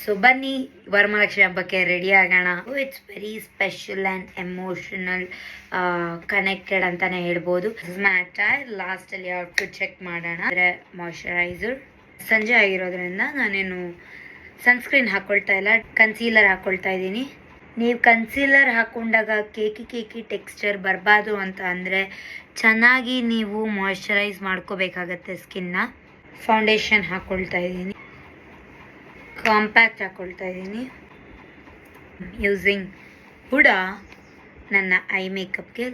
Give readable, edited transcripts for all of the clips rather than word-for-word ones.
So ಬನ್ನಿ ವರಮಹಾಲಕ್ಷ್ಮಿ ಹಬ್ಬಕ್ಕೆ ready ಆಗೋಣ. It's very special and emotional connected ಅಂತಾನೆ ಹೇಳ್ಬೋದು. ಲಾಸ್ಟ್ ಅಲ್ಲಿ ಔಟ್ಫಿಟ್ ಚೆಕ್ ಮಾಡೋಣ. ಅಂದರೆ ಮಾಯಶ್ಚರೈಸರ್ ಸಂಜೆ ಆಗಿರೋದ್ರಿಂದ ನಾನೇನು ಸನ್ಸ್ಕ್ರೀನ್ ಹಾಕೊಳ್ತಾ ಇಲ್ಲ, ಕನ್ಸೀಲರ್ ಹಾಕೊಳ್ತಾ ಇದ್ದೀನಿ. ನೀವು ಕನ್ಸೀಲರ್ ಹಾಕೊಂಡಾಗ ಕೇಕಿ ಟೆಕ್ಸ್ಚರ್ ಬರಬಾರ್ದು ಅಂತ ಅಂದರೆ ಚೆನ್ನಾಗಿ ನೀವು ಮಾಯಶ್ಚರೈಸ್ ಮಾಡ್ಕೋಬೇಕಾಗತ್ತೆ ಸ್ಕಿನ್ನ. ಫೌಂಡೇಶನ್ ಹಾಕೊಳ್ತಾ ಇದ್ದೀನಿ, ಕಾಂಪ್ಯಾಕ್ಟ್ ಹಾಕೊಳ್ತಾ ಇದ್ದೀನಿ. ಯೂಸಿಂಗ್ ಹುಡಾ ನನ್ನ ಐ ಮೇಕಪ್ಗೆ.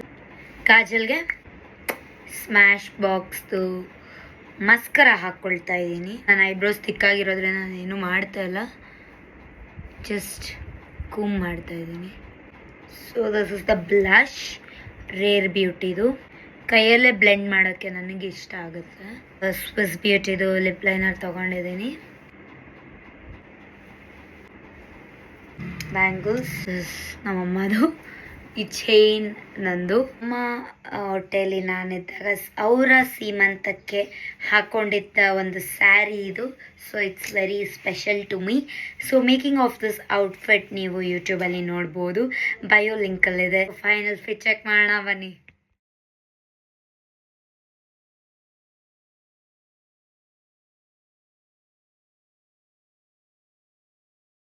ಕಾಜಲ್ಗೆ ಸ್ಮ್ಯಾಶ್ ಬಾಕ್ಸ್ದು ಮಸ್ಕರ ಹಾಕ್ಕೊಳ್ತಾ ಇದ್ದೀನಿ. ನನ್ನ ಐಬ್ರೋಸ್ ತಿಕ್ಕಾಗಿರೋದ್ರಿಂದ ನಾನು ಏನೂ ಮಾಡ್ತಾ ಇಲ್ಲ, ಜಸ್ಟ್ ಕೂಮ್ ಮಾಡ್ತಾ ಇದ್ದೀನಿ. So this is the blush, rare ಬ್ಯೂಟಿದು. ಕೈಯಲ್ಲೇ ಬ್ಲೆಂಡ್ ಮಾಡೋಕ್ಕೆ ನನಗೆ ಇಷ್ಟ ಆಗುತ್ತೆ. ಸ್ವಿಸ್ ಬ್ಯೂಟಿದು ಲಿಪ್ ಲೈನರ್ ತೊಗೊಂಡಿದ್ದೀನಿ. ಬ್ಯಾಂಗಲ್ಸ್ ನಮ್ಮಮ್ಮದು. ಈ ಚೈನ್ ನಂದು. ಅಮ್ಮ ಹೊಟ್ಟೆಯಲ್ಲಿ ನಾನಿದ್ದಾಗ ಅವರ ಸೀಮಂತಕ್ಕೆ ಹಾಕೊಂಡಿದ್ದ ಒಂದು ಸ್ಯಾರಿ ಇದು. So it's very special to me. So making of this outfit ನೀವು ಯೂಟ್ಯೂಬಲ್ಲಿ ನೋಡ್ಬೋದು, ಬಯೋ ಲಿಂಕಲ್ಲಿದೆ. ಫೈನಲ್ ಫಿಟ್ ಚೆಕ್ ಮಾಡೋಣ ಬನ್ನಿ.